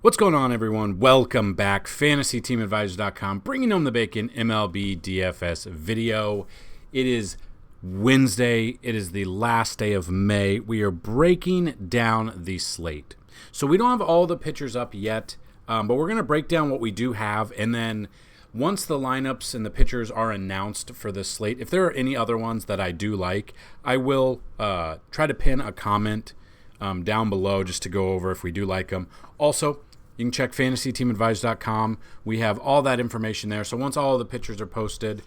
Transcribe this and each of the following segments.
What's going on, everyone? Welcome back. FantasyTeamAdvisors.com, bringing home the bacon MLB DFS video. It is Wednesday. It is the last day of May. We are breaking down the slate. So we don't have all the pitchers up yet, but we're going to break down what we do have. And then once the lineups and the pitchers are announced for this slate, if there are any other ones that I do like, I will try to pin a comment down below just to go over if we do like them. Also, you can check FantasyTeamAdvisors.com. We have all that information there. So once all of the pictures are posted,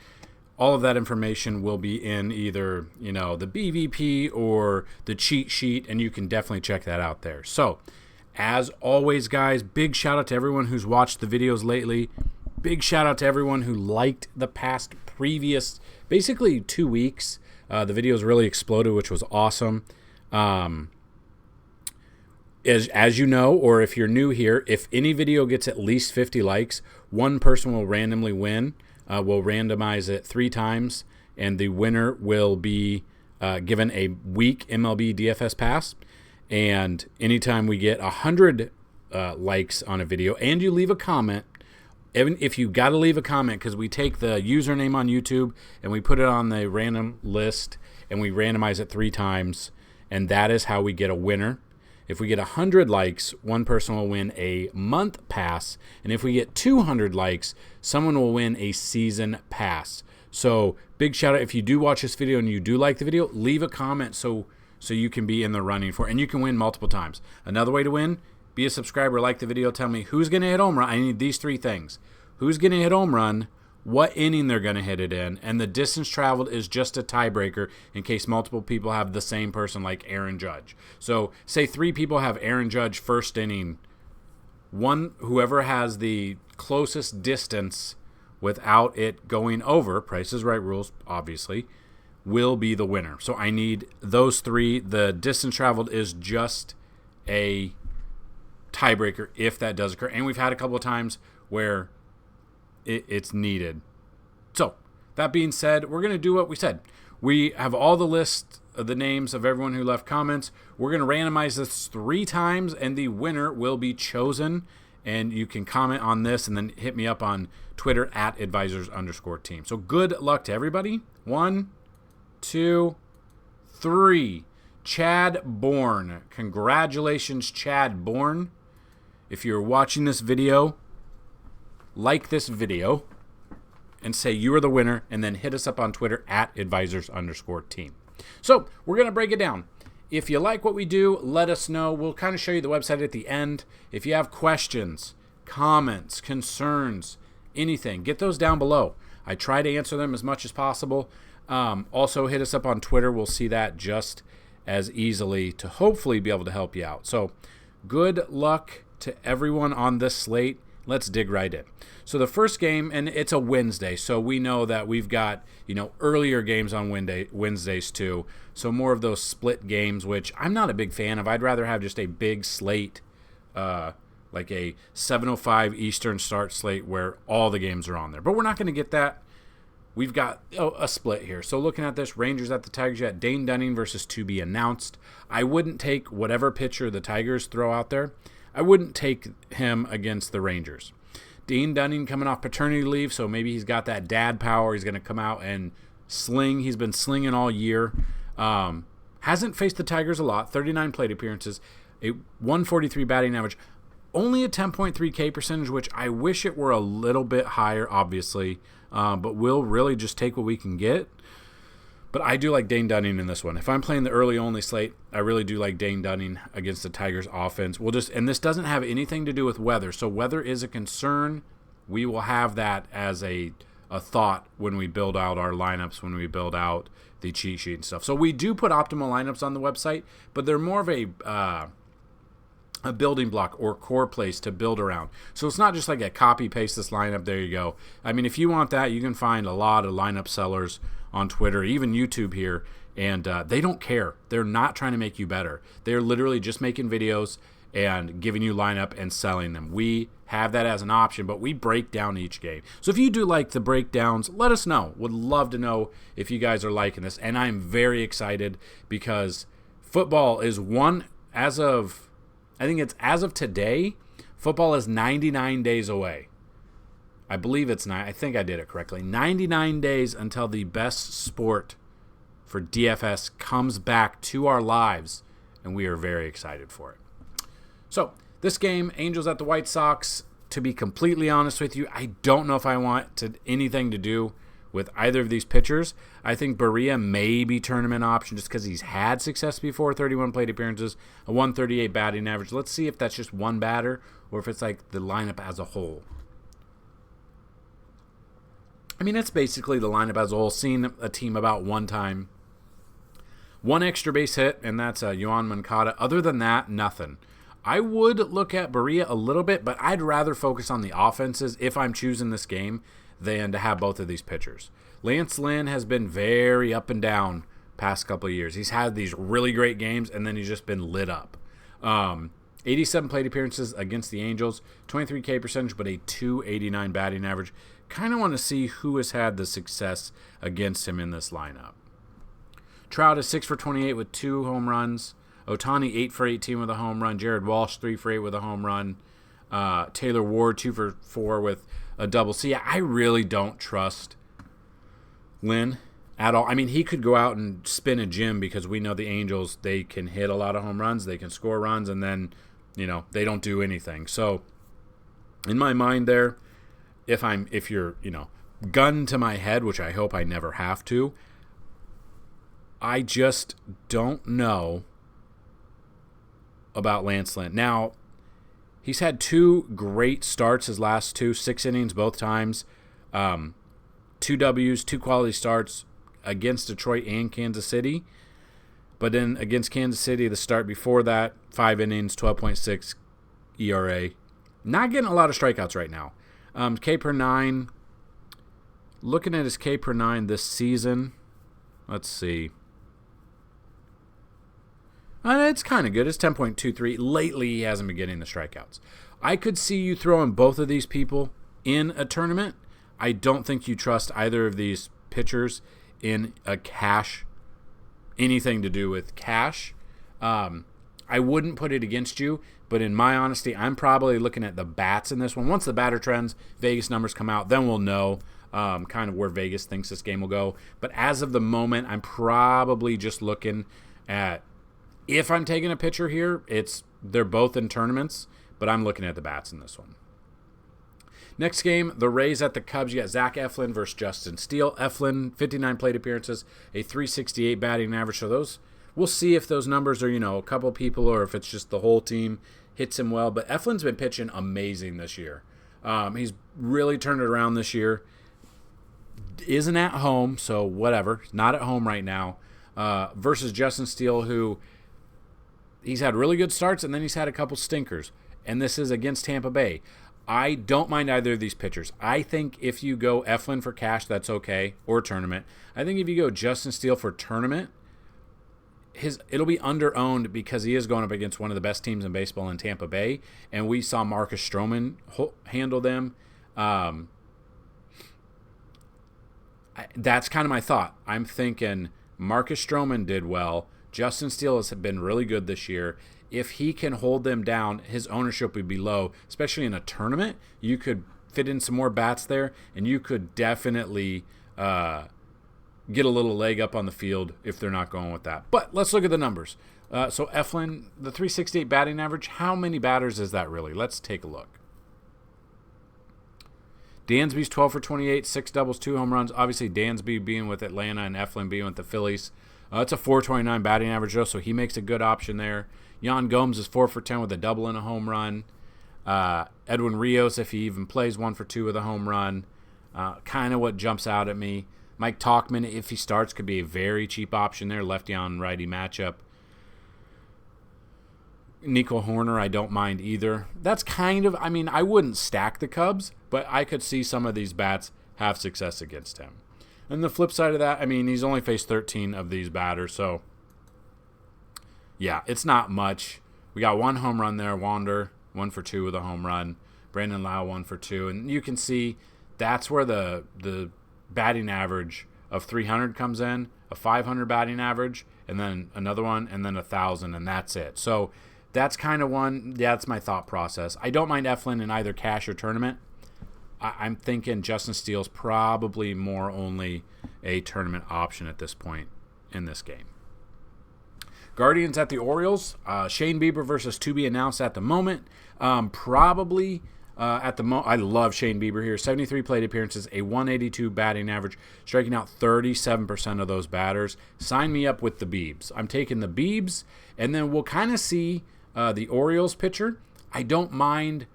all of that information will be in either, the BVP or the cheat sheet, and you can definitely check that out there. So, as always, guys, big shout out to everyone who's watched the videos lately. Big shout out to everyone who liked the previous, basically 2 weeks. The videos really exploded, which was awesome. As you know, or if you're new here, if any video gets at least 50 likes, one person will randomly win. We'll randomize it 3 times, and the winner will be given a week MLB DFS pass. And anytime we get 100 likes on a video, and you leave a comment, even if you got to leave a comment, because we take the username on YouTube and we put it on the random list, and we randomize it 3 times, and that is how we get a winner. If we get 100 likes, one person will win a month pass. And if we get 200 likes, someone will win a season pass. So big shout out. If you do watch this video and you do like the video, leave a comment so you can be in the running for it. And you can win multiple times. Another way to win, be a subscriber, like the video, tell me who's going to hit home run. I need these 3 things. Who's going to hit home run, what inning they're going to hit it in, and the distance traveled is just a tiebreaker in case multiple people have the same person, like Aaron Judge. So say 3 people have Aaron Judge first inning. Whoever has the closest distance without it going over, Price is Right rules, obviously, will be the winner. So I need those 3. The distance traveled is just a tiebreaker if that does occur. And we've had a couple of times where it's needed. So, that being said, we're going to do what we said. We have all the list of the names of everyone who left comments. We're going to randomize this 3 times, and the winner will be chosen. And you can comment on this and then hit me up on Twitter at @advisors_team. So, good luck to everybody. 1, 2, 3. Chad Bourne. Congratulations, Chad Bourne. If you're watching this video, like this video and say you are the winner, and then hit us up on Twitter at @advisors_team. So we're going to break it down. If you like what we do, let us know. We'll kind of show you the website at the end. If you have questions, comments, concerns, anything, get those down below. I try to answer them as much as possible. Also, hit us up on Twitter. We'll see that just as easily to hopefully be able to help you out. So good luck to everyone on this slate. Let's dig right in. So the first game, and it's a Wednesday, so we know that we've got, earlier games on Wednesdays too. So more of those split games, which I'm not a big fan of. I'd rather have just a big slate, like a 7:05 Eastern start slate where all the games are on there. But we're not going to get that. We've got a split here. So looking at this, Rangers at the Tigers, you got Dane Dunning versus to be announced. I wouldn't take whatever pitcher the Tigers throw out there. I wouldn't take him against the Rangers. Dean Dunning coming off paternity leave, so maybe he's got that dad power. He's going to come out and sling. He's been slinging all year. Hasn't faced the Tigers a lot. 39 plate appearances, a 143 batting average, only a 10.3 K percentage, which I wish it were a little bit higher, obviously. But we'll really just take what we can get. But I do like Dane Dunning in this one. If I'm playing the early-only slate, I really do like Dane Dunning against the Tigers' offense. And this doesn't have anything to do with weather. So weather is a concern. We will have that as a thought when we build out our lineups, when we build out the cheat sheet and stuff. So we do put optimal lineups on the website, but they're more of a building block or core place to build around. So it's not just like a copy-paste this lineup, there you go. I mean, if you want that, you can find a lot of lineup sellers on Twitter, even YouTube here, and they don't care. They're not trying to make you better. They're literally just making videos and giving you lineup and selling them. We have that as an option, but we break down each game. So if you do like the breakdowns, let us know. Would love to know if you guys are liking this, and I'm very excited because football is as of I think it's as of today, football is 99 days away. I believe it's I think I did it correctly. 99 days until the best sport for DFS comes back to our lives, and we are very excited for it. So, this game, Angels at the White Sox, to be completely honest with you, I don't know if I want anything to do with either of these pitchers. I think Berea may be tournament option just because he's had success before, 31 plate appearances, a 138 batting average. Let's see if that's just one batter or if it's like the lineup as a whole. I mean, it's basically the lineup as a whole, seeing a team about one time. One extra base hit, and that's Yoan Moncada. Other than that, nothing. I would look at Berea a little bit, but I'd rather focus on the offenses if I'm choosing this game than to have both of these pitchers. Lance Lynn has been very up and down past couple of years. He's had these really great games, and then he's just been lit up. 87 plate appearances against the Angels, 23 K percentage, but a 289 batting average. Kind of want to see who has had the success against him in this lineup. Trout is 6 for 28 with 2 home runs. Ohtani 8 for 18 with a home run. Jared Walsh 3 for 8 with a home run. Taylor Ward 2 for 4 with a double. So yeah, I really don't trust Lynn at all. I mean, he could go out and spin a gym because we know the Angels, they can hit a lot of home runs, they can score runs, and then, they don't do anything. So in my mind there, if you're, gun to my head, which I hope I never have to, I just don't know about Lance Lynn. Now, he's had 2 great starts his last 2, 6 innings both times, 2 W's, 2 quality starts against Detroit and Kansas City. But then against Kansas City, the start before that, 5 innings, 12.6 ERA. Not getting a lot of strikeouts right now. K per 9, looking at his K per 9 this season, let's see. It's kind of good. It's 10.23. Lately, he hasn't been getting the strikeouts. I could see you throwing both of these people in a tournament. I don't think you trust either of these pitchers in a cash, anything to do with cash. I wouldn't put it against you, but in my honesty, I'm probably looking at the bats in this one. Once the batter trends, Vegas numbers come out, then we'll know kind of where Vegas thinks this game will go. But as of the moment, I'm probably just looking at, if I'm taking a pitcher here, they're both in tournaments, but I'm looking at the bats in this one. Next game, the Rays at the Cubs. You got Zach Eflin versus Justin Steele. Eflin, 59 plate appearances, a 368 batting average. So those, we'll see if those numbers are, a couple people or if it's just the whole team hits him well. But Eflin's been pitching amazing this year. He's really turned it around this year. Isn't at home, so whatever. Not at home right now. Versus Justin Steele, who he's had really good starts and then he's had a couple stinkers. And this is against Tampa Bay. I don't mind either of these pitchers. I think if you go Eflin for cash, that's okay, or tournament. I think if you go Justin Steele for tournament, it'll be under-owned because he is going up against one of the best teams in baseball in Tampa Bay, and we saw Marcus Stroman handle them. That's kind of my thought. I'm thinking Marcus Stroman did well. Justin Steele has been really good this year. If he can hold them down, his ownership would be low, especially in a tournament. You could fit in some more bats there, and you could definitely get a little leg up on the field if they're not going with that. But let's look at the numbers. So Eflin, the 368 batting average, how many batters is that really? Let's take a look. Dansby's 12 for 28, 6 doubles, 2 home runs. Obviously, Dansby being with Atlanta and Eflin being with the Phillies. It's a 429 batting average, though, so he makes a good option there. Yan Gomes is 4 for 10 with a double and a home run. Edwin Rios, if he even plays, 1 for 2 with a home run. Kind of what jumps out at me. Mike Tauchman, if he starts, could be a very cheap option there, lefty on righty matchup. Nico Horner, I don't mind either. That's kind of, I wouldn't stack the Cubs, but I could see some of these bats have success against him. And the flip side of that, he's only faced 13 of these batters, so yeah, it's not much. We got 1 home run there, Wander, 1 for 2 with a home run. Brandon Lau, 1 for 2. And you can see that's where the batting average of 300 comes in, a 500 batting average, and then another one, and then 1,000, and that's it. So that's kind of one. Yeah, that's my thought process. I don't mind Eflin in either cash or tournament. I'm thinking Justin Steele's probably more only a tournament option at this point in this game. Guardians at the Orioles. Shane Bieber versus to be announced at the moment. Probably at the moment. I love Shane Bieber here. 73 plate appearances, a 182 batting average, striking out 37% of those batters. Sign me up with the Biebs. I'm taking the Biebs, and then we'll kind of see the Orioles pitcher. I don't mind,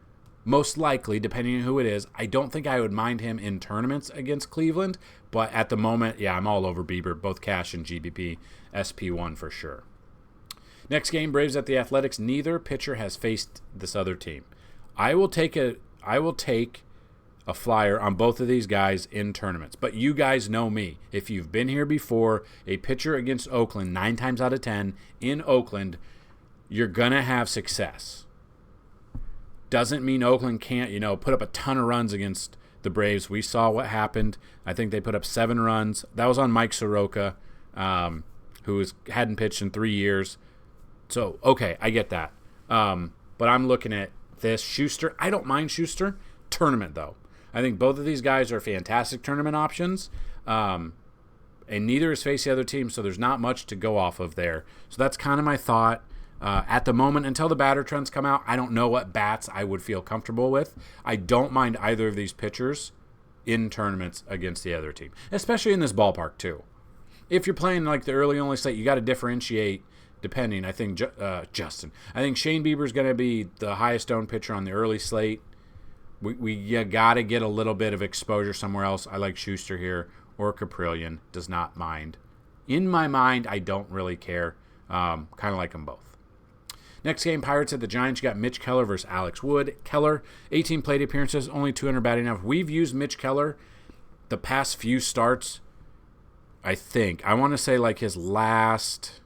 most likely, depending on who it is, I don't think I would mind him in tournaments against Cleveland, but at the moment, yeah, I'm all over Bieber, both cash and GBP, SP1 for sure. Next game, Braves at the Athletics. Neither pitcher has faced this other team. I will take a flyer on both of these guys in tournaments. But you guys know me. If you've been here before, a pitcher against Oakland, 9 times out of 10 in Oakland, you're going to have success. Doesn't mean Oakland can't, put up a ton of runs against the Braves. We saw what happened. I think they put up 7 runs. That was on Mike Soroka, who hadn't pitched in 3 years. So, okay, I get that. But I'm looking at this. Schuster, I don't mind Schuster. Tournament, though. I think both of these guys are fantastic tournament options. And neither has faced the other team, so there's not much to go off of there. So that's kind of my thought. At the moment, until the batter trends come out, I don't know what bats I would feel comfortable with. I don't mind either of these pitchers in tournaments against the other team, especially in this ballpark, too. If you're playing like the early only slate, you got to differentiate. Depending, I think Justin. I think Shane Bieber's going to be the highest owned pitcher on the early slate. You got to get a little bit of exposure somewhere else. I like Schuster here, or Caprillion. Does not mind. In my mind, I don't really care. Kind of like them both. Next game, Pirates at the Giants. You got Mitch Keller versus Alex Wood. Keller, 18 plate appearances, only 200 batting average. We've used Mitch Keller the past few starts. I think I want to say like his last.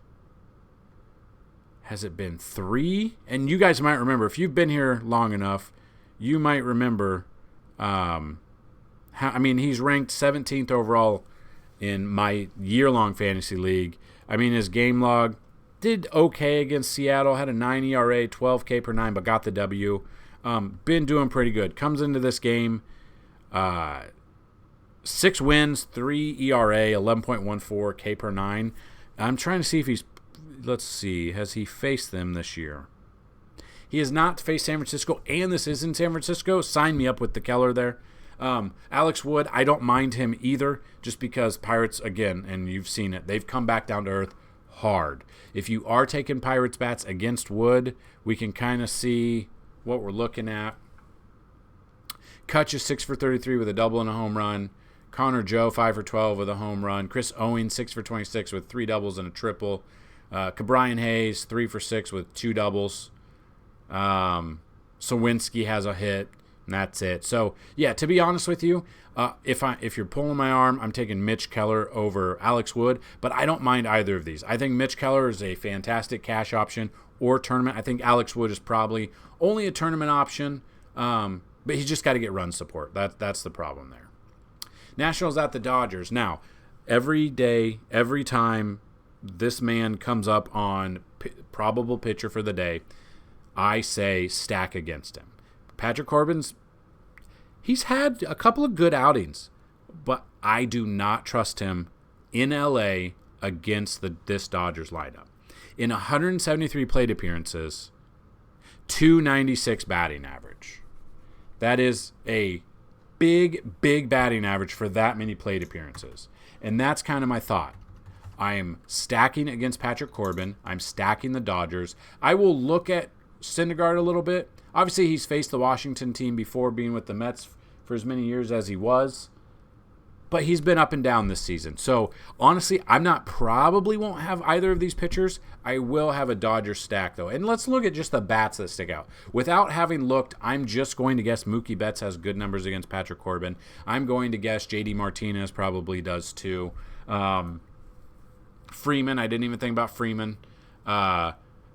Has it been 3? And you guys might remember, if you've been here long enough, you might remember, he's ranked 17th overall in my year-long fantasy league. I mean, his game log did okay against Seattle, had a 9 ERA, 12 K per 9, but got the W. Been doing pretty good. Comes into this game, 6 wins, 3 ERA, 11.14 K per 9. I'm trying to see if let's see, has he faced them this year? He has not faced San Francisco, and this is in San Francisco. Sign me up with the Keller there. Alex Wood, I don't mind him either, just because Pirates, again, and you've seen it, they've come back down to earth hard. If you are taking Pirates bats against Wood, we can kind of see what we're looking at. Kutch is 6 for 33 with a double and a home run. Connor Joe, 5 for 12 with a home run. Chris Owings, 6 for 26 with 3 doubles and a triple. Cabrian Hayes, 3 for 6 with 2 doubles. Sawinski has a hit, and that's it. So, yeah, to be honest with you, if you're pulling my arm, I'm taking Mitch Keller over Alex Wood, but I don't mind either of these. I think Mitch Keller is a fantastic cash option or tournament. I think Alex Wood is probably only a tournament option, but he's just got to get run support. That's the problem there. Nationals at the Dodgers. Now, every day, every time this man comes up on probable pitcher for the day, I say stack against him. Patrick Corbin's, he's had a couple of good outings, but I do not trust him in LA against this Dodgers lineup. In 173 plate appearances, 296 batting average. That is a big batting average for that many plate appearances. And that's kind of my thought. I'm stacking against Patrick Corbin. I'm stacking the Dodgers. I will look at Syndergaard a little bit. Obviously, he's faced the Washington team before, being with the Mets for as many years as he was. But he's been up and down this season. So, honestly, probably won't have either of these pitchers. I will have a Dodgers stack, though. And let's look at just the bats that stick out. Without having looked, I'm just going to guess Mookie Betts has good numbers against Patrick Corbin. I'm going to guess JD Martinez probably does, too. Freeman, I didn't even think about Freeman.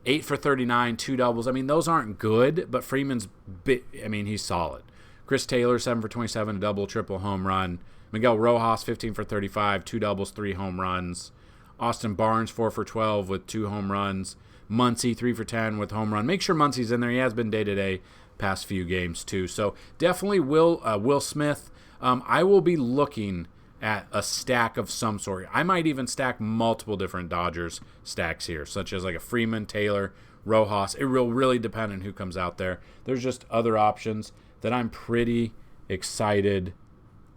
8 for 39, 2 doubles. I mean, those aren't good, but Freeman's he's solid. Chris Taylor, 7 for 27, a double, triple, home run. Miguel Rojas, 15 for 35, 2 doubles, 3 home runs. Austin Barnes, 4 for 12 with 2 home runs. Muncy, 3 for 10 with home run. Make sure Muncy's in there. He has been day-to-day past few games too. So definitely Will Smith. I will be looking at a stack of some sort. I might even stack multiple different Dodgers stacks here, such as like a Freeman, Taylor, Rojas. It will really depend on who comes out there. There's just other options that I'm pretty excited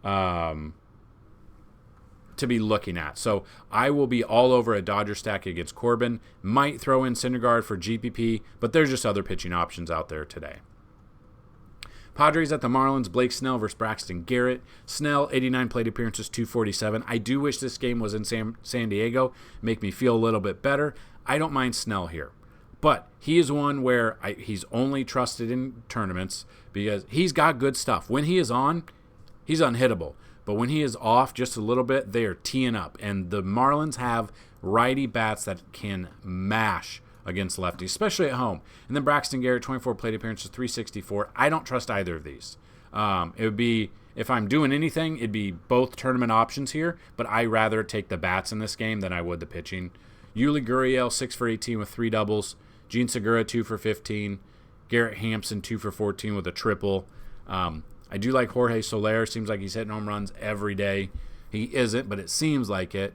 to be looking at. So I will be all over a Dodger stack against Corbin. Might throw in Syndergaard for GPP, but there's just other pitching options out there today. Padres at the Marlins, Blake Snell versus Braxton Garrett. Snell, 89 plate appearances, 247. I do wish this game was in San Diego. Make me feel a little bit better. I don't mind Snell here. But he is one where he's only trusted in tournaments because he's got good stuff. When he is on, he's unhittable. But when he is off just a little bit, they are teeing up. And the Marlins have righty bats that can mash against lefties, especially at home. And then Braxton Garrett, 24 plate appearances, 364. I don't trust either of these. It would be, if I'm doing anything, it'd be both tournament options here, but I rather take the bats in this game than I would the pitching. Yuli Gurriel, 6 for 18 with 3 doubles. Gene Segura, 2 for 15. Garrett Hampson, 2 for 14 with a triple. I do like Jorge Soler. Seems like he's hitting home runs every day. He isn't, but it seems like it.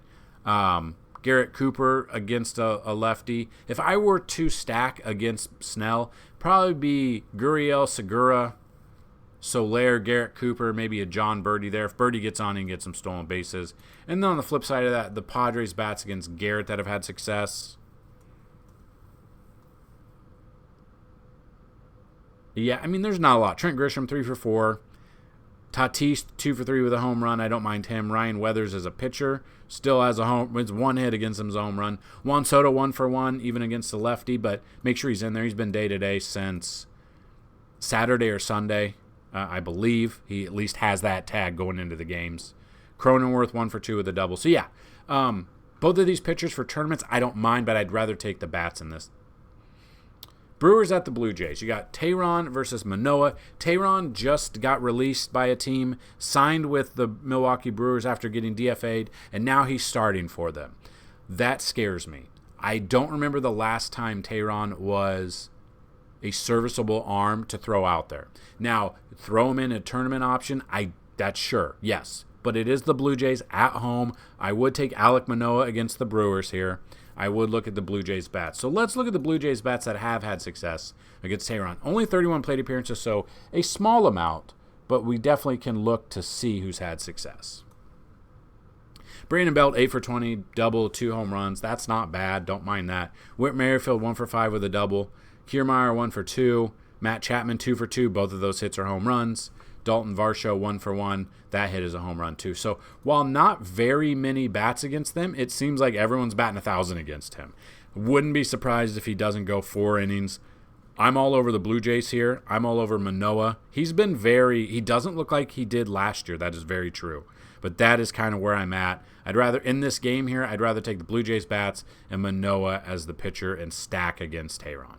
Garrett Cooper against a lefty. If I were to stack against Snell, probably be Gurriel, Segura, Soler, Garrett Cooper, maybe a John Birdie there. If Birdie gets on, he can get some stolen bases. And then on the flip side of that, the Padres bats against Garrett that have had success. Yeah, I mean, there's not a lot. Trent Grisham, 3 for 4. Tatis, 2 for 3 with a home run. I don't mind him. Ryan Weathers as a pitcher still has it's one hit against him as a home run. Juan Soto, 1 for 1, even against the lefty, but make sure he's in there. He's been day-to-day since Saturday or Sunday, I believe. He at least has that tag going into the games. Cronenworth, 1 for 2 with a double. So, yeah, both of these pitchers for tournaments, I don't mind, but I'd rather take the bats in this. Brewers at the Blue Jays. You got Tehran versus Manoah. Tehran just got released by a team, signed with the Milwaukee Brewers after getting DFA'd, and now he's starting for them. That scares me. I don't remember the last time Tehran was a serviceable arm to throw out there. Now, throw him in a tournament option, that's sure, yes. But it is the Blue Jays at home. I would take Alek Manoah against the Brewers here. I would look at the Blue Jays bats. So let's look at the Blue Jays bats that have had success against Tehran. Only 31 plate appearances, so a small amount, but we definitely can look to see who's had success. Brandon Belt, 8 for 20, double, 2 home runs. That's not bad. Don't mind that. Whit Merrifield, 1 for 5 with a double. Kiermaier, 1 for 2. Matt Chapman, 2 for 2. Both of those hits are home runs. Dalton Varsho, 1 for 1. That hit is a home run, too. So while not very many bats against them, it seems like everyone's batting 1,000 against him. Wouldn't be surprised if he doesn't go 4 innings. I'm all over the Blue Jays here. I'm all over Manoah. He doesn't look like he did last year. That is very true. But that is kind of where I'm at. In this game here, I'd rather take the Blue Jays bats and Manoah as the pitcher and stack against Tehran.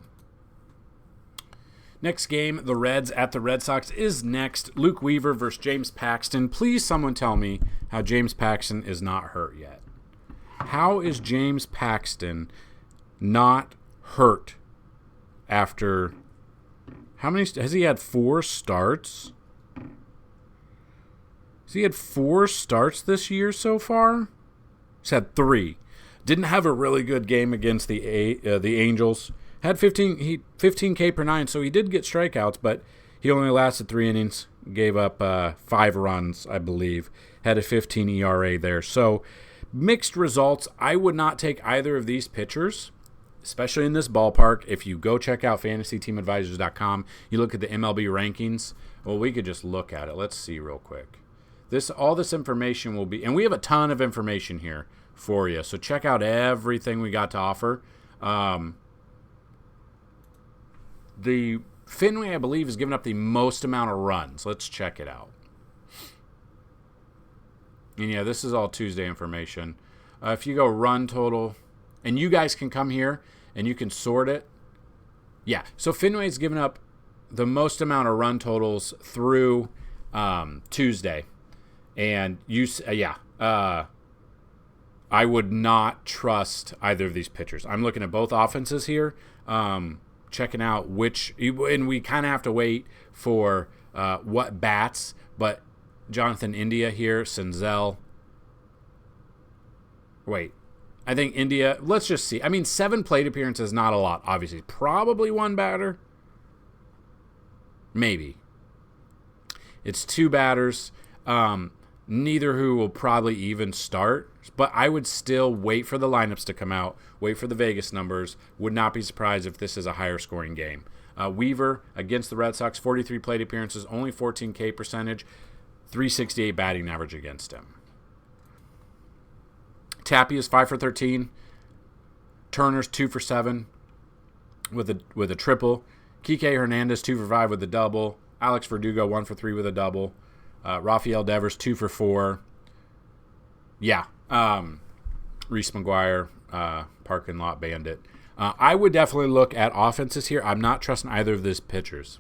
Next game, the Reds at the Red Sox is next. Luke Weaver versus James Paxton. Please someone tell me how James Paxton is not hurt yet. How is James Paxton not hurt after how many has he had 4 starts? Has he had 4 starts this year so far? He's had 3. Didn't have a really good game against the Angels. Had 15K per 9, so he did get strikeouts, but he only lasted 3 innings, gave up 5 runs, I believe. Had a 15 ERA there. So mixed results. I would not take either of these pitchers, especially in this ballpark. If you go check out FantasyTeamAdvisors.com, you look at the MLB rankings. Well, we could just look at it. Let's see real quick. All this information will be, and we have a ton of information here for you. So check out everything we got to offer. The Fenway, I believe, has given up the most amount of runs. Let's check it out. And yeah, this is all Tuesday information. If you go run total, and you guys can come here and you can sort it. Yeah, so Fenway's given up the most amount of run totals through Tuesday. And I would not trust either of these pitchers. I'm looking at both offenses here, checking out which, and we kind of have to wait for what bats, but Jonathan India here, Senzel. Wait, I think India, let's just see. I mean, 7 plate appearances, not a lot, obviously. Probably one batter. Maybe. It's 2 batters. Neither who will probably even start, but I would still wait for the lineups to come out, wait for the Vegas numbers. Would not be surprised if this is a higher scoring game. Weaver against the Red Sox, 43 plate appearances, only 14K percentage, 368 batting average against him. Tappy is 5 for 13. Turner's 2 for 7 with a triple. Kike Hernandez 2 for 5 with a double. Alex Verdugo 1 for 3 with a double. Rafael Devers 2 for 4. Yeah. Reese McGuire, parking lot bandit. I would definitely look at offenses here. I'm not trusting either of these pitchers.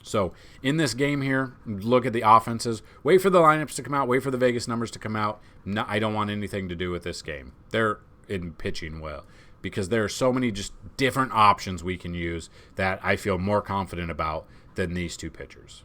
So in this game here, look at the offenses. Wait for the lineups to come out. Wait for the Vegas numbers to come out. No, I don't want anything to do with this game. They're in pitching well because there are so many just different options we can use that I feel more confident about than these 2 pitchers.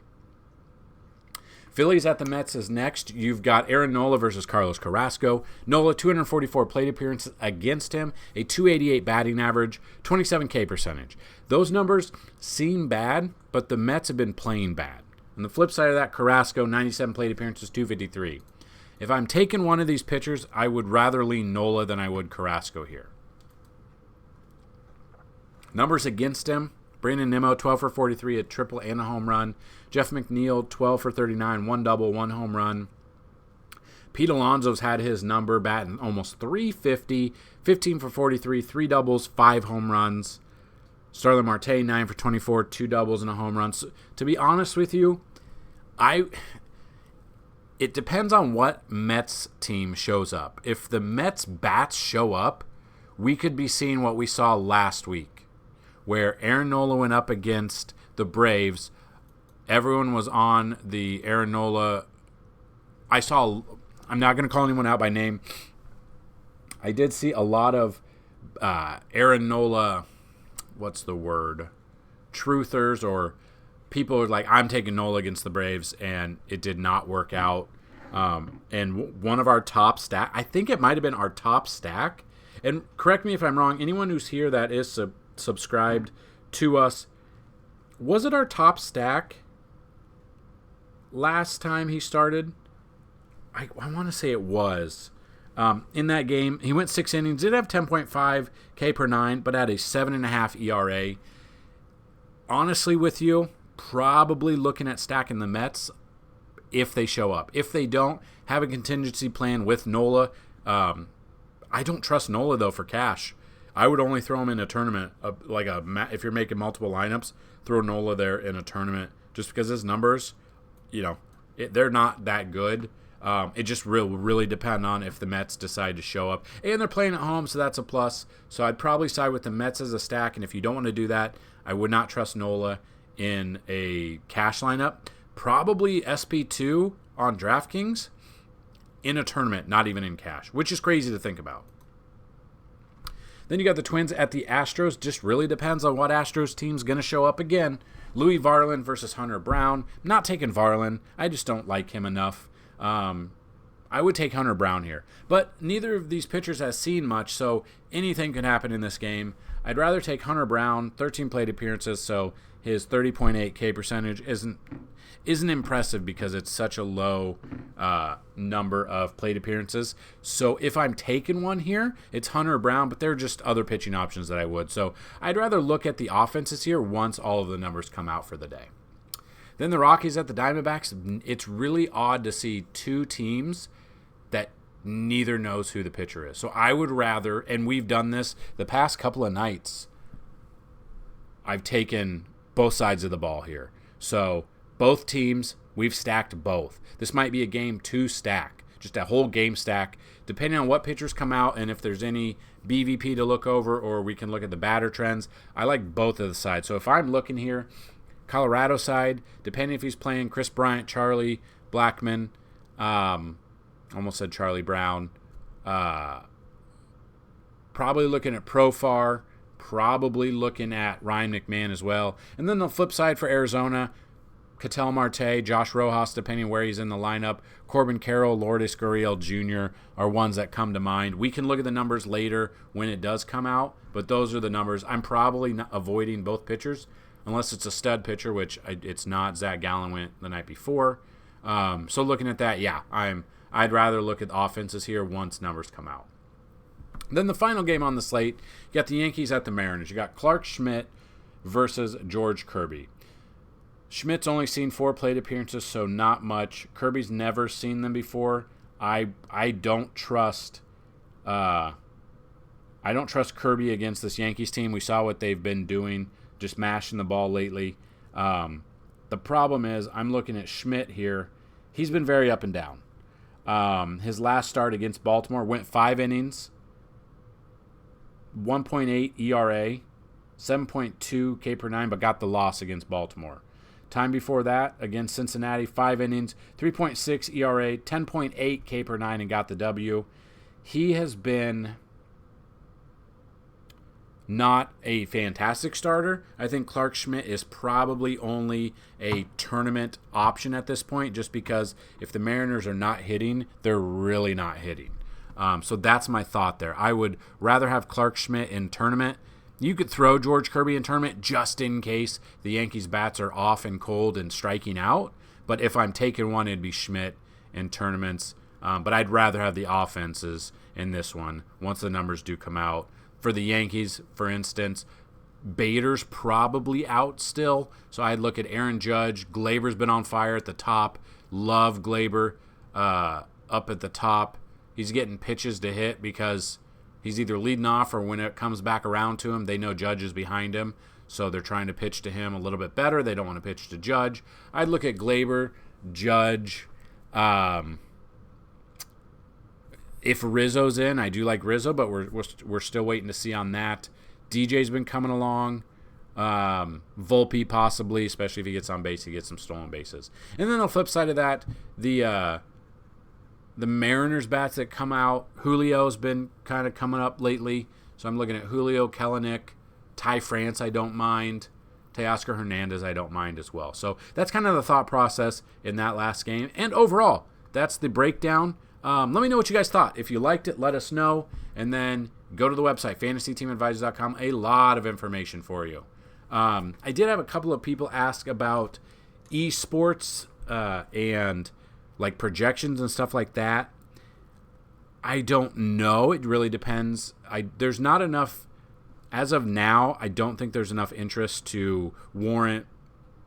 Phillies at the Mets is next. You've got Aaron Nola versus Carlos Carrasco. Nola, 244 plate appearances against him, a 288 batting average, 27K percentage. Those numbers seem bad, but the Mets have been playing bad. On the flip side of that, Carrasco, 97 plate appearances, 253. If I'm taking one of these pitchers, I would rather lean Nola than I would Carrasco here. Numbers against him. Brandon Nimmo, 12 for 43, a triple and a home run. Jeff McNeil, 12 for 39, 1 double, 1 home run. Pete Alonso's had his number batting almost 350, 15 for 43, 3 doubles, 5 home runs. Starlin Marte, 9 for 24, 2 doubles and a home run. So, to be honest with you, it depends on what Mets team shows up. If the Mets bats show up, we could be seeing what we saw last week, where Aaron Nola went up against the Braves. Everyone was on the Aaron Nola. I'm not going to call anyone out by name. I did see a lot of Aaron Nola, what's the word? Truthers, or people are like, I'm taking Nola against the Braves, and it did not work out. And one of our top stack, I think it might have been our top stack, and correct me if I'm wrong, anyone who's here that is subscribed to us, was it our top stack last time he started? I want to say it was. In that game, he went 6 innings, did have 10.5 K per 9, but had a 7.5 ERA. Honestly with you, probably looking at stacking the Mets if they show up. If they don't, have a contingency plan with Nola. I don't trust Nola, though, for cash. I would only throw him in a tournament. If you're making multiple lineups, throw Nola there in a tournament just because his numbers, they're not that good. It just really depend on if the Mets decide to show up. And they're playing at home, so that's a plus. So I'd probably side with the Mets as a stack. And if you don't want to do that, I would not trust Nola in a cash lineup. Probably SP2 on DraftKings in a tournament, not even in cash, which is crazy to think about. Then you got the Twins at the Astros. Just really depends on what Astros team's going to show up again. Louis Varland versus Hunter Brown. I'm not taking Varland. I just don't like him enough. I would take Hunter Brown here. But neither of these pitchers has seen much, so anything can happen in this game. I'd rather take Hunter Brown, 13 plate appearances, so his 30.8 K percentage isn't impressive because it's such a low number of plate appearances. So if I'm taking one here, it's Hunter Brown, but there are just other pitching options that I would. So I'd rather look at the offenses here once all of the numbers come out for the day. Then the Rockies at the Diamondbacks. It's really odd to see two teams that neither knows who the pitcher is. So I would rather, and we've done this the past couple of nights, I've taken both sides of the ball here. So both teams, we've stacked both. This might be a game 2 stack, just a whole game stack, depending on what pitchers come out and if there's any BVP to look over, or we can look at the batter trends. I like both of the sides. So if I'm looking here, Colorado side, depending if he's playing Chris Bryant, Charlie Blackmon, almost said Charlie Brown, Probably looking at Profar. Probably looking at Ryan McMahon as well. And then the flip side for Arizona, Ketel Marte, Josh Rojas, depending where he's in the lineup, Corbin Carroll, Lourdes Gurriel Jr. are ones that come to mind. We can look at the numbers later when it does come out, but those are the numbers. I'm probably not avoiding both pitchers unless it's a stud pitcher, which it's not. Zach Gallen went the night before. So looking at that, yeah, I'd rather look at offenses here once numbers come out. Then the final game on the slate, you got the Yankees at the Mariners. You got Clark Schmidt versus George Kirby. Schmidt's only seen 4 plate appearances, so not much. Kirby's never seen them before. I don't trust Kirby against this Yankees team. We saw what they've been doing, just mashing the ball lately. The problem is I'm looking at Schmidt here. He's been very up and down. His last start against Baltimore went 5 innings, 1.8 ERA, 7.2 K per 9, but got the loss against Baltimore. Time before that, against Cincinnati, 5 innings, 3.6 ERA, 10.8 K per 9, and got the W. He has been not a fantastic starter. I think Clark Schmidt is probably only a tournament option at this point, just because if the Mariners are not hitting, they're really not hitting. So that's my thought there. I would rather have Clark Schmidt in tournament. You could throw George Kirby in tournament just in case the Yankees' bats are off and cold and striking out. But if I'm taking one, it'd be Schmidt in tournaments. But I'd rather have the offenses in this one once the numbers do come out. For the Yankees, for instance, Bader's probably out still. So I'd look at Aaron Judge. Glaber's been on fire at the top. Love Glaber up at the top. He's getting pitches to hit because he's either leading off or when it comes back around to him, they know Judge is behind him. So they're trying to pitch to him a little bit better. They don't want to pitch to Judge. I'd look at Glaber, Judge. If Rizzo's in, I do like Rizzo, but we're still waiting to see on that. DJ's been coming along. Volpe possibly, especially if he gets on base, he gets some stolen bases. And then on the flip side of that, the Mariners bats that come out, Julio's been kind of coming up lately. So I'm looking at Julio, Kelenic, Ty France, I don't mind. Teoscar Hernandez, I don't mind as well. So that's kind of the thought process in that last game. And overall, that's the breakdown. Let me know what you guys thought. If you liked it, let us know. And then go to the website, FantasyTeamAdvisors.com. A lot of information for you. I did have a couple of people ask about esports and like projections and stuff like that. I don't know. It really depends. There's not enough, as of now, I don't think there's enough interest to warrant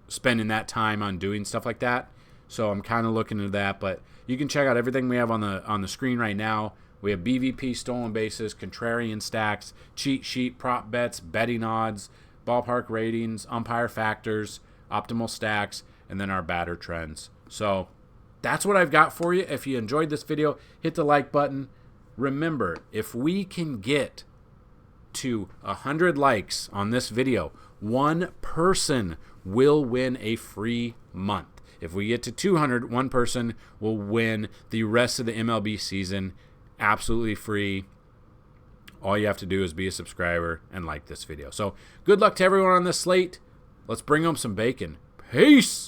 spending that time on doing stuff like that. So I'm kind of looking into that. But you can check out everything we have on the screen right now. We have BVP, stolen bases, contrarian stacks, cheat sheet, prop bets, betting odds, ballpark ratings, umpire factors, optimal stacks, and then our batter trends. So that's what I've got for you. If you enjoyed this video, hit the like button. Remember, if we can get to 100 likes on this video, one person will win a free month. If we get to 200, one person will win the rest of the MLB season absolutely free. All you have to do is be a subscriber and like this video. So good luck to everyone on this slate. Let's bring home some bacon. Peace!